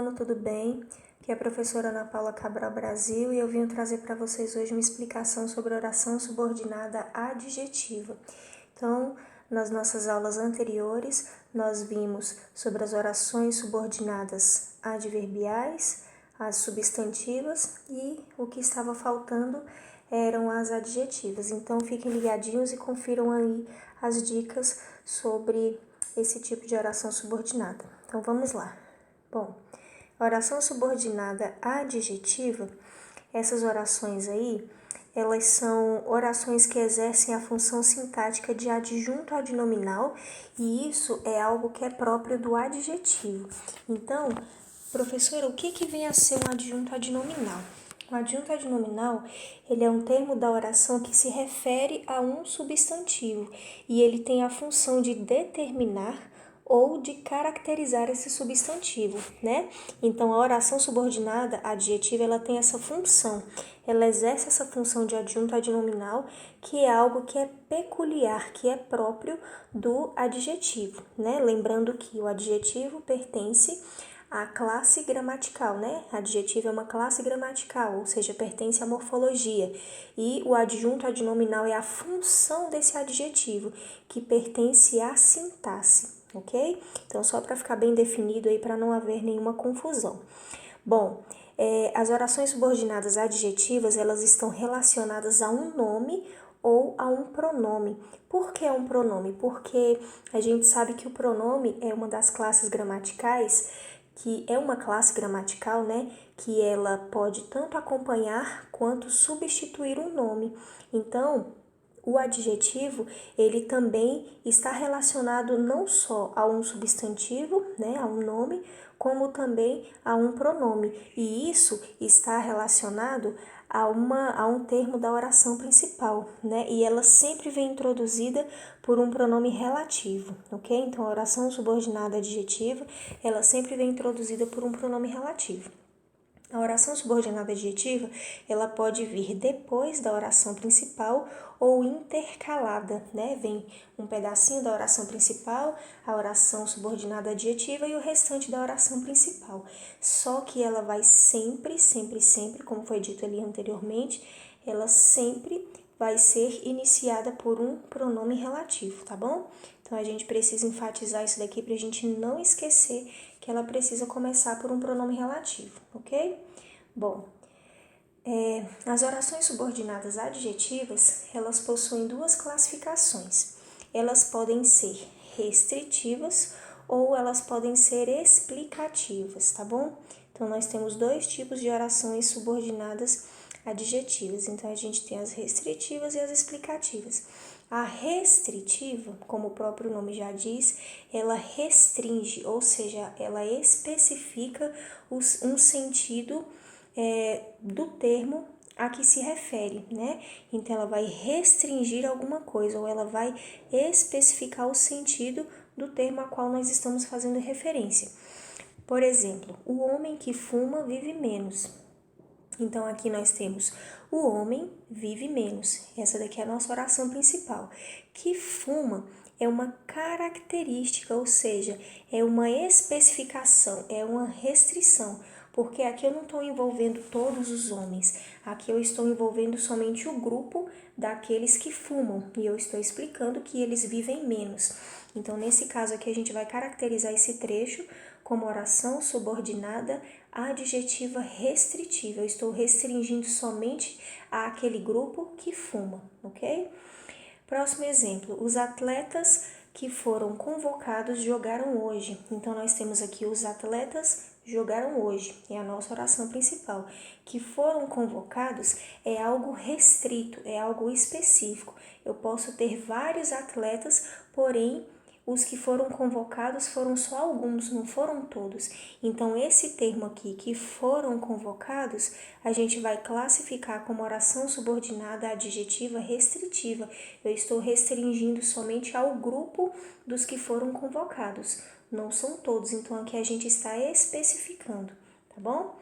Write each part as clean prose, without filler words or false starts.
ano, tudo bem? Aqui é a professora Ana Paula Cabral Brasil e eu vim trazer para vocês hoje uma explicação sobre oração subordinada adjetiva. Então, nas nossas aulas anteriores, nós vimos sobre as orações subordinadas adverbiais, as substantivas e o que estava faltando eram as adjetivas. Então, fiquem ligadinhos e confiram aí as dicas sobre esse tipo de oração subordinada. Então, vamos lá. Bom, a oração subordinada adjetiva, essas orações aí, elas são orações que exercem a função sintática de adjunto adnominal e isso é algo que é próprio do adjetivo. Então, professora, o que vem a ser um adjunto adnominal? O adjunto adnominal, ele é um termo da oração que se refere a um substantivo e ele tem a função de determinar ou de caracterizar esse substantivo, né? Então, a oração subordinada adjetiva, ela tem essa função, ela exerce essa função de adjunto adnominal, que é algo que é peculiar, que é próprio do adjetivo, né? Lembrando que o adjetivo pertence à classe gramatical, né? Adjetivo é uma classe gramatical, ou seja, pertence à morfologia. E o adjunto adnominal é a função desse adjetivo, que pertence à sintaxe, ok? Então, só para ficar bem definido aí, para não haver nenhuma confusão. Bom, as orações subordinadas adjetivas, elas estão relacionadas a um nome ou a um pronome. Por que um pronome? Porque a gente sabe que o pronome é uma das classes gramaticais, que é uma classe gramatical, né, que ela pode tanto acompanhar quanto substituir um nome. Então, o adjetivo, ele também está relacionado não só a um substantivo, né, a um nome, como também a um pronome. E isso está relacionado a um termo da oração principal, né? E ela sempre vem introduzida por um pronome relativo, ok? Então, a oração subordinada adjetiva, ela sempre vem introduzida por um pronome relativo. A oração subordinada adjetiva, ela pode vir depois da oração principal ou intercalada, né? Vem um pedacinho da oração principal, a oração subordinada adjetiva e o restante da oração principal. Só que ela vai sempre, como foi dito ali anteriormente, ela sempre vai ser iniciada por um pronome relativo, tá bom? Então, a gente precisa enfatizar isso daqui para a gente não esquecer que ela precisa começar por um pronome relativo, ok? Bom, as orações subordinadas adjetivas, elas possuem duas classificações. Elas podem ser restritivas ou elas podem ser explicativas, tá bom? Então, nós temos dois tipos de orações subordinadas adjetivas. Então, a gente tem as restritivas e as explicativas. A restritiva, como o próprio nome já diz, ela restringe, ou seja, ela especifica um sentido do termo a que se refere, né? Então, ela vai restringir alguma coisa ou ela vai especificar o sentido do termo a qual nós estamos fazendo referência. Por exemplo, o homem que fuma vive menos. Então, aqui nós temos o homem vive menos. Essa daqui é a nossa oração principal. Que fuma é uma característica, ou seja, é uma especificação, é uma restrição. Porque aqui eu não estou envolvendo todos os homens. Aqui eu estou envolvendo somente o grupo daqueles que fumam. E eu estou explicando que eles vivem menos. Então, nesse caso aqui, a gente vai caracterizar esse trecho como oração subordinada adjetiva restritiva. Eu estou restringindo somente àquele grupo que fuma, ok? Próximo exemplo, os atletas que foram convocados jogaram hoje. Então, nós temos aqui os atletas jogaram hoje, é a nossa oração principal. Que foram convocados é algo restrito, é algo específico. Eu posso ter vários atletas, porém, os que foram convocados foram só alguns, não foram todos. Então, esse termo aqui, que foram convocados, a gente vai classificar como oração subordinada adjetiva restritiva. Eu estou restringindo somente ao grupo dos que foram convocados. Não são todos, então aqui a gente está especificando, tá bom?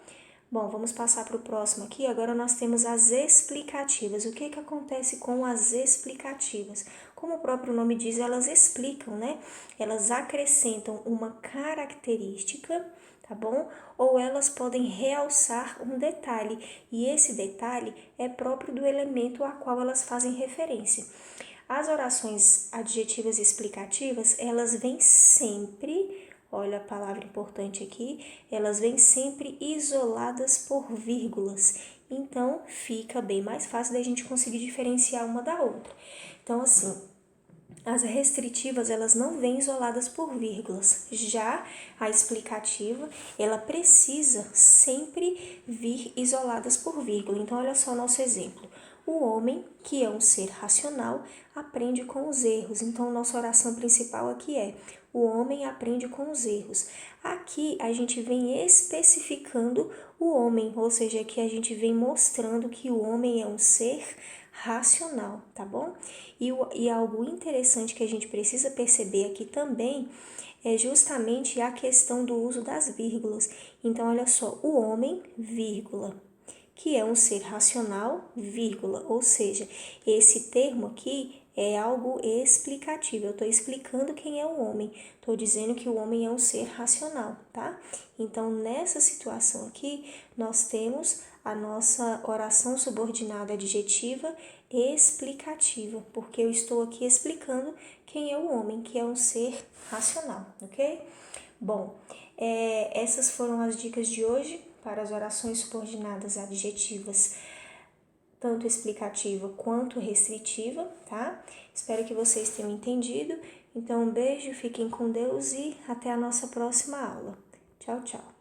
Bom, vamos passar para o próximo aqui. Agora nós temos as explicativas. O que acontece com as explicativas? Como o próprio nome diz, elas explicam, né? Elas acrescentam uma característica, tá tá bom? Ou elas podem realçar um detalhe, e esse detalhe é próprio do elemento a qual elas fazem referência. As orações adjetivas e explicativas, elas vêm sempre, olha a palavra importante aqui, elas vêm sempre isoladas por vírgulas. Então, fica bem mais fácil da gente conseguir diferenciar uma da outra. Então, assim, as restritivas, elas não vêm isoladas por vírgulas. Já a explicativa, ela precisa sempre vir isoladas por vírgula. Então, olha só o nosso exemplo. O homem, que é um ser racional, aprende com os erros. Então, nossa oração principal aqui é: o homem aprende com os erros. Aqui, a gente vem especificando o homem, ou seja, aqui a gente vem mostrando que o homem é um ser racional, tá bom? E algo interessante que a gente precisa perceber aqui também é justamente a questão do uso das vírgulas. Então, olha só, o homem, vírgula, que é um ser racional, vírgula, ou seja, esse termo aqui é algo explicativo. Eu estou explicando quem é o homem, estou dizendo que o homem é um ser racional, tá? Então, nessa situação aqui, nós temos a nossa oração subordinada adjetiva explicativa, porque eu estou aqui explicando quem é o homem, que é um ser racional, ok? Bom, essas foram as dicas de hoje para as orações subordinadas adjetivas, tanto explicativa quanto restritiva, tá? Espero que vocês tenham entendido. Então, um beijo, fiquem com Deus e até a nossa próxima aula. Tchau, tchau.